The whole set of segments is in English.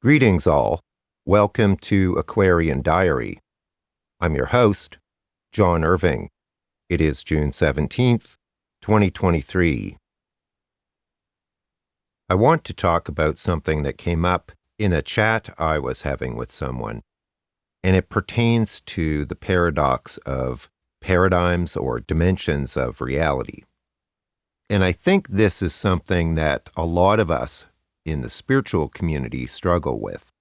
Greetings all. Welcome to Aquarian Diary. I'm your host, John Irving. It is June 17th, 2023. I want to talk about something that came up in a chat I was having with someone, and it pertains to the paradox of paradigms or dimensions of reality. And I think this is something that a lot of us in the spiritual community struggle with.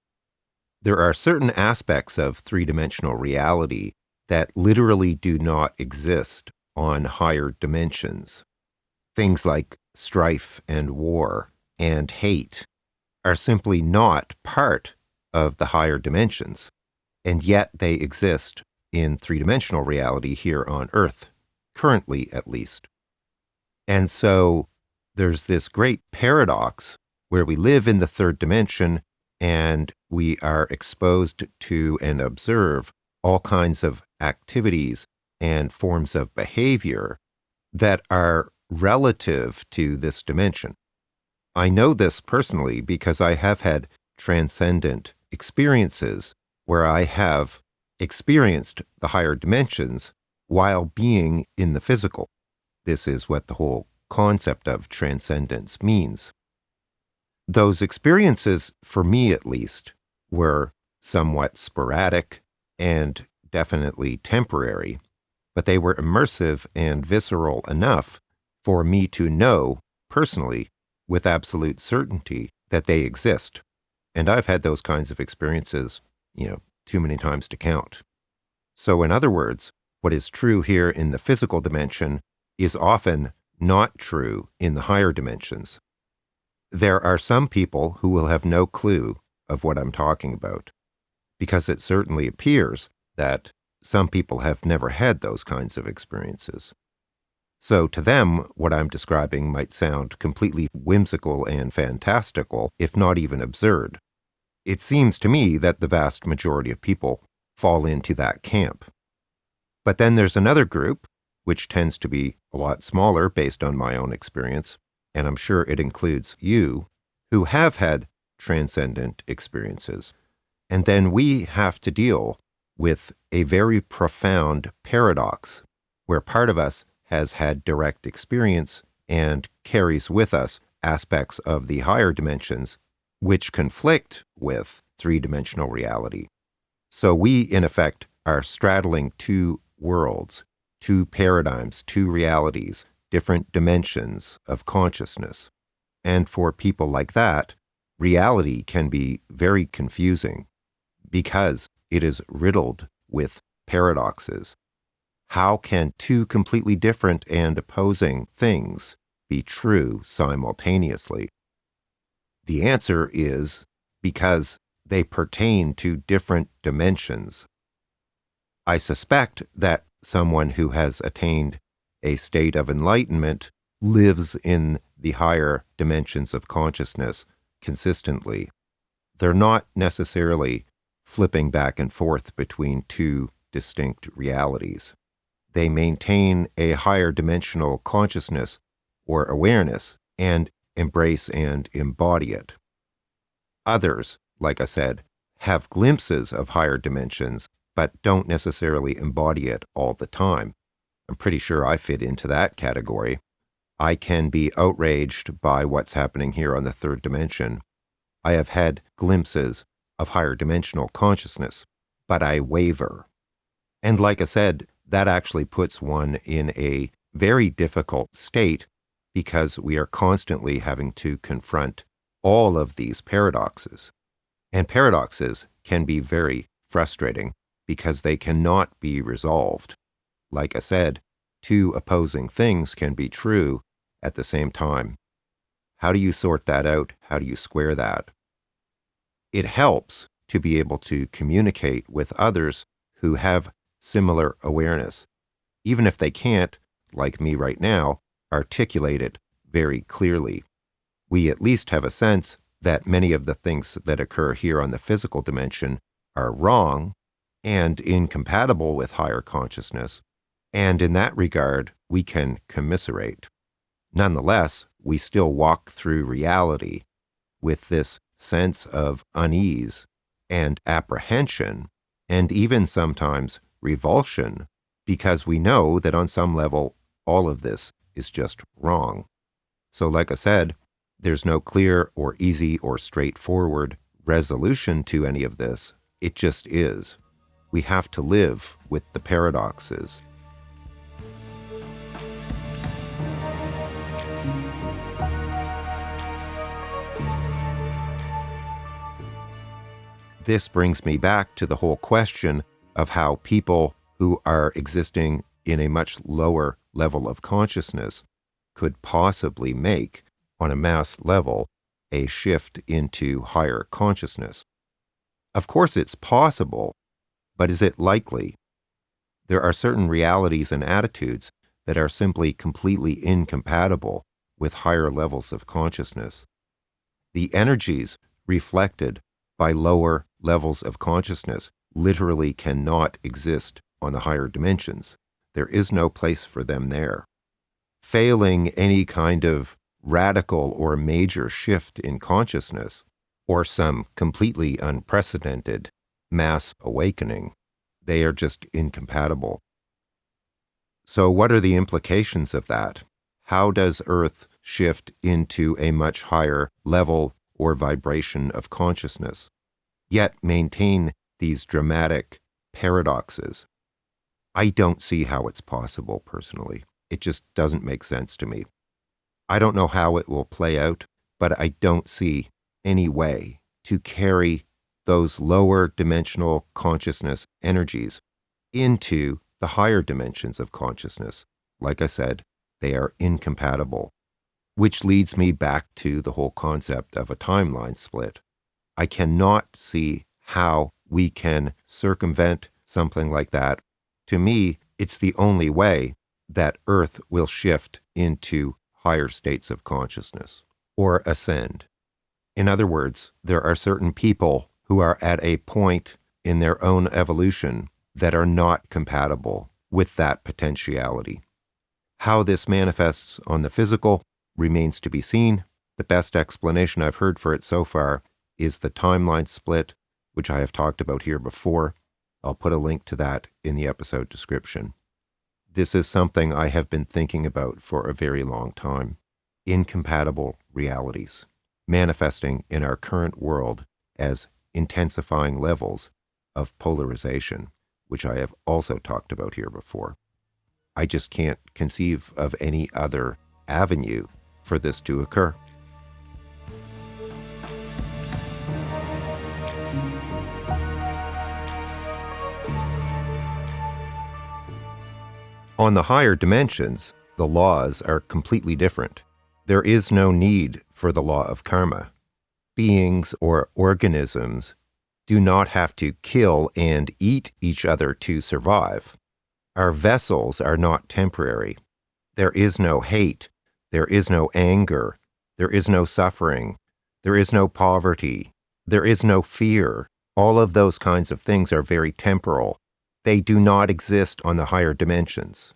There are certain aspects of three-dimensional reality that literally do not exist on higher dimensions. Things like strife and war and hate are simply not part of the higher dimensions, and yet they exist in three-dimensional reality here on Earth, currently at least. And so there's this great paradox where we live in the third dimension and we are exposed to and observe all kinds of activities and forms of behavior that are relative to this dimension. I know this personally because I have had transcendent experiences where I have experienced the higher dimensions while being in the physical. This is what the whole concept of transcendence means. Those experiences, for me at least, were somewhat sporadic and definitely temporary, but they were immersive and visceral enough for me to know personally with absolute certainty that they exist. And I've had those kinds of experiences, too many times to count. So in other words, what is true here in the physical dimension is often not true in the higher dimensions. There are some people who will have no clue of what I'm talking about, because it certainly appears that some people have never had those kinds of experiences. So to them, what I'm describing might sound completely whimsical and fantastical, if not even absurd. It seems to me that the vast majority of people fall into that camp. But then there's another group, which tends to be a lot smaller based on my own experience, and I'm sure it includes you, who have had transcendent experiences. And then we have to deal with a very profound paradox, where part of us has had direct experience and carries with us aspects of the higher dimensions, which conflict with three-dimensional reality. So we, in effect, are straddling two worlds, two paradigms, two realities, different dimensions of consciousness. And for people like that, reality can be very confusing because it is riddled with paradoxes. How can two completely different and opposing things be true simultaneously? The answer is because they pertain to different dimensions. I suspect that someone who has attained a state of enlightenment lives in the higher dimensions of consciousness consistently. They're not necessarily flipping back and forth between two distinct realities. They maintain a higher dimensional consciousness or awareness and embrace and embody it. Others, like I said, have glimpses of higher dimensions, but don't necessarily embody it all the time. I'm pretty sure I fit into that category. I can be outraged by what's happening here on the third dimension. I have had glimpses of higher dimensional consciousness, but I waver. And like I said, that actually puts one in a very difficult state because we are constantly having to confront all of these paradoxes. And paradoxes can be very frustrating because they cannot be resolved. Like I said, two opposing things can be true at the same time. How do you sort that out? How do you square that? It helps to be able to communicate with others who have similar awareness, even if they can't, like me right now, articulate it very clearly. We at least have a sense that many of the things that occur here on the physical dimension are wrong and incompatible with higher consciousness, and in that regard, we can commiserate. Nonetheless, we still walk through reality with this sense of unease and apprehension, and even sometimes revulsion, because we know that on some level, all of this is just wrong. So like I said, there's no clear or easy or straightforward resolution to any of this. It just is. We have to live with the paradoxes. This brings me back to the whole question of how people who are existing in a much lower level of consciousness could possibly make, on a mass level, a shift into higher consciousness. Of course it's possible, but is it likely? There are certain realities and attitudes that are simply completely incompatible with higher levels of consciousness. The energies reflected by lower levels of consciousness literally cannot exist on the higher dimensions. There is no place for them there. Failing any kind of radical or major shift in consciousness, or some completely unprecedented mass awakening, they are just incompatible. So what are the implications of that? How does Earth shift into a much higher level or vibration of consciousness, yet maintain these dramatic paradoxes? I don't see how it's possible, personally. It just doesn't make sense to me. I don't know how it will play out, but I don't see any way to carry those lower dimensional consciousness energies into the higher dimensions of consciousness. Like I said, they are incompatible, which leads me back to the whole concept of a timeline split. I cannot see how we can circumvent something like that. To me, it's the only way that Earth will shift into higher states of consciousness or ascend. In other words, there are certain people who are at a point in their own evolution that are not compatible with that potentiality. How this manifests on the physical remains to be seen. The best explanation I've heard for it so far is the timeline split, which I have talked about here before. I'll put a link to that in the episode description. This is something I have been thinking about for a very long time. Incompatible realities manifesting in our current world as intensifying levels of polarization, which I have also talked about here before. I just can't conceive of any other avenue for this to occur. On the higher dimensions, the laws are completely different. There is no need for the law of karma. Beings or organisms do not have to kill and eat each other to survive. Our vessels are not temporary. There is no hate. There is no anger. There is no suffering. There is no poverty. There is no fear. All of those kinds of things are very temporal. They do not exist on the higher dimensions.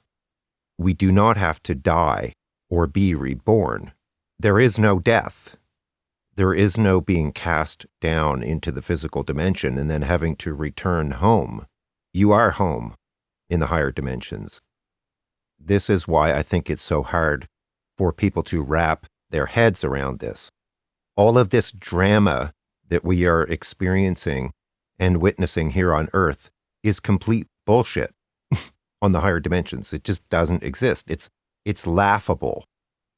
We do not have to die or be reborn. There is no death. There is no being cast down into the physical dimension and then having to return home. You are home in the higher dimensions. This is why I think it's so hard for people to wrap their heads around this. All of this drama that we are experiencing and witnessing here on Earth is complete bullshit on the higher dimensions. It just doesn't exist. It's laughable.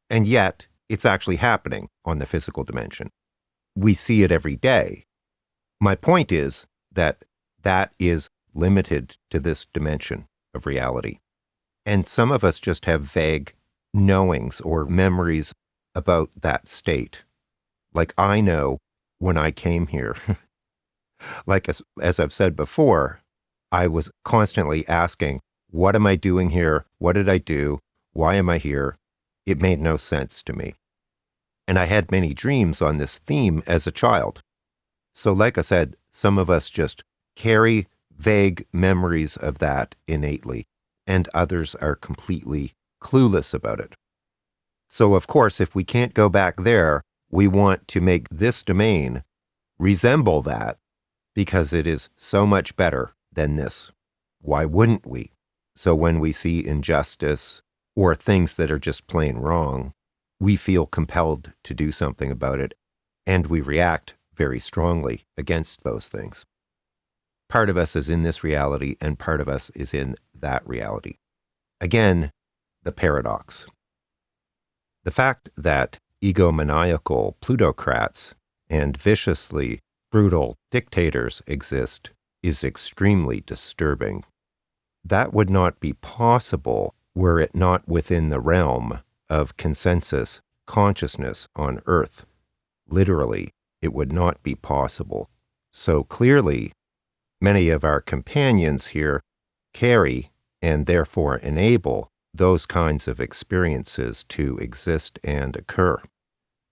And yet, it's actually happening on the physical dimension. We see it every day. My point is that that is limited to this dimension of reality. And some of us just have vague knowings or memories about that state. Like I know when I came here, like as I've said before, I was constantly asking, what am I doing here? What did I do? Why am I here? It made no sense to me. And I had many dreams on this theme as a child. So like I said, some of us just carry vague memories of that innately, and others are completely clueless about it. So of course, if we can't go back there, we want to make this domain resemble that because it is so much better than this. Why wouldn't we? So when we see injustice or things that are just plain wrong, we feel compelled to do something about it, and we react very strongly against those things. Part of us is in this reality, and part of us is in that reality. Again, the paradox. The fact that egomaniacal plutocrats and viciously brutal dictators exist is extremely disturbing. That would not be possible were it not within the realm of consensus consciousness on Earth. Literally, it would not be possible. So clearly, many of our companions here carry and therefore enable those kinds of experiences to exist and occur.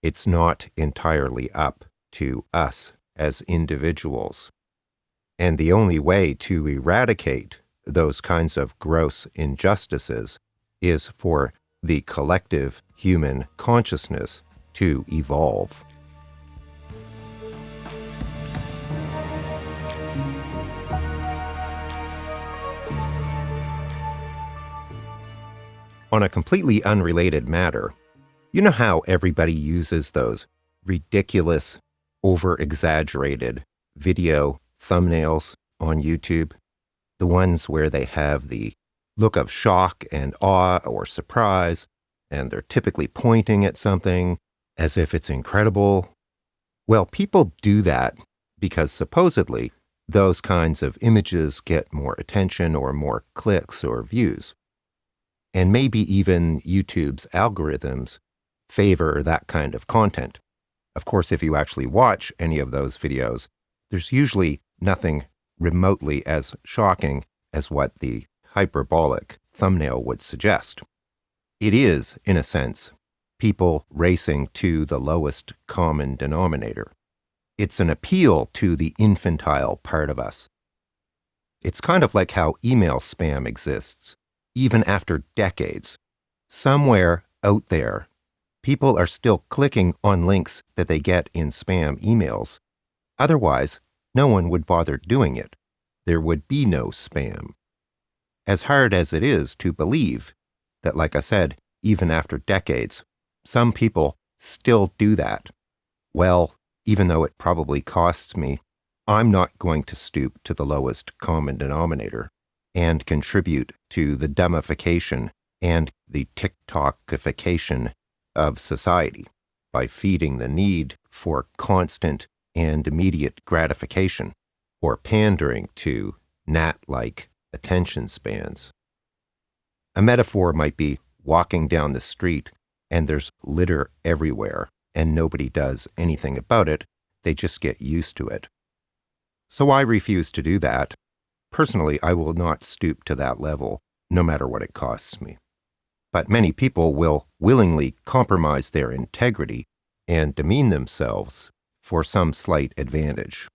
It's not entirely up to us as individuals. And the only way to eradicate those kinds of gross injustices is for the collective human consciousness to evolve. On a completely unrelated matter, you know how everybody uses those ridiculous, over-exaggerated video thumbnails on YouTube? The ones where they have the look of shock and awe or surprise, and they're typically pointing at something as if it's incredible. Well, people do that because supposedly those kinds of images get more attention or more clicks or views. And maybe even YouTube's algorithms favor that kind of content. Of course, if you actually watch any of those videos, there's usually nothing remotely as shocking as what the hyperbolic thumbnail would suggest. It is, in a sense, people racing to the lowest common denominator. It's an appeal to the infantile part of us. It's kind of like how email spam exists, even after decades. Somewhere out there, people are still clicking on links that they get in spam emails. Otherwise, no one would bother doing it. There would be no spam. As hard as it is to believe that, like I said, even after decades, some people still do that. Well, even though it probably costs me, I'm not going to stoop to the lowest common denominator and contribute to the dumbification and the TikTokification of society by feeding the need for constant and immediate gratification or pandering to gnat-like attention spans. A metaphor might be walking down the street and there's litter everywhere and nobody does anything about it. They just get used to it. So I refuse to do that. Personally, I will not stoop to that level, no matter what it costs me. But many people will willingly compromise their integrity and demean themselves for some slight advantage.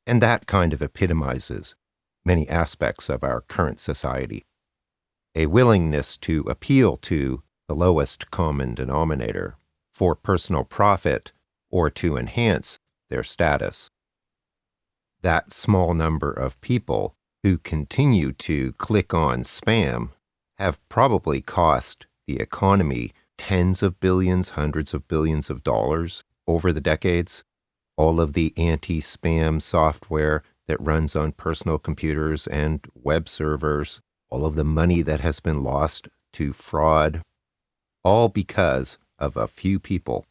And that kind of epitomizes many aspects of our current society. A willingness to appeal to the lowest common denominator for personal profit or to enhance their status. That small number of people who continue to click on spam have probably cost the economy tens of billions, hundreds of billions of dollars over the decades. All of the anti-spam software that runs on personal computers and web servers, all of the money that has been lost to fraud, all because of a few people.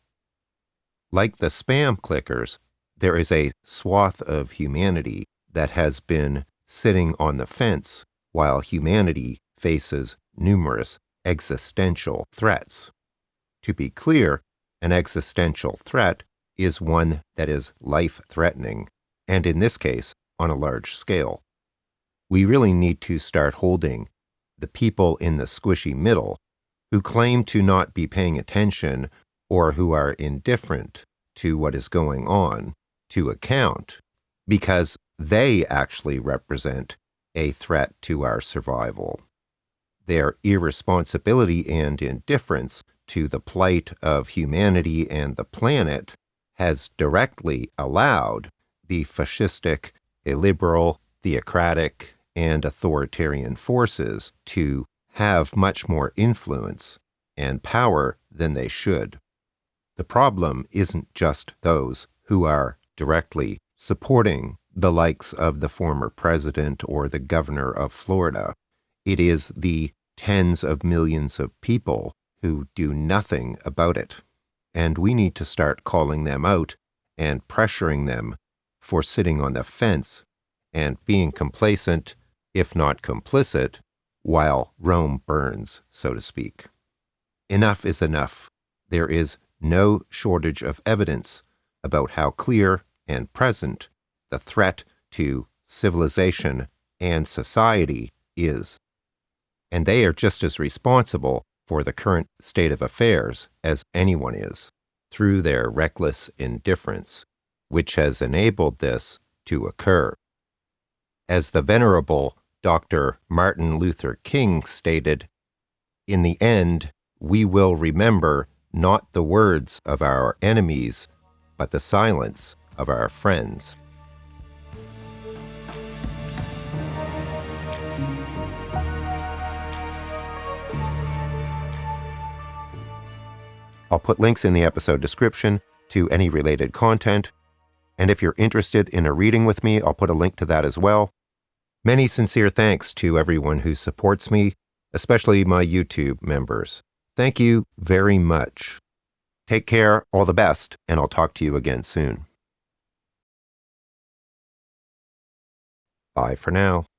Like the spam clickers, there is a swath of humanity that has been sitting on the fence while humanity faces numerous existential threats. To be clear, an existential threat is one that is life-threatening, and in this case, on a large scale. We really need to start holding the people in the squishy middle who claim to not be paying attention or who are indifferent to what is going on to account, because they actually represent a threat to our survival. Their irresponsibility and indifference to the plight of humanity and the planet has directly allowed the fascistic, illiberal, theocratic, and authoritarian forces to have much more influence and power than they should. The problem isn't just those who are directly supporting the likes of the former president or the governor of Florida. It is the tens of millions of people who do nothing about it. And we need to start calling them out and pressuring them for sitting on the fence and being complacent, if not complicit, while Rome burns, so to speak. Enough is enough. There is no shortage of evidence about how clear and present the threat to civilization and society is. And they are just as responsible for the current state of affairs as anyone is, through their reckless indifference, which has enabled this to occur. As the venerable Dr. Martin Luther King stated, "In the end, we will remember not the words of our enemies, but the silence of our friends." I'll put links in the episode description to any related content. And if you're interested in a reading with me, I'll put a link to that as well. Many sincere thanks to everyone who supports me, especially my YouTube members. Thank you very much. Take care, all the best, and I'll talk to you again soon. Bye for now.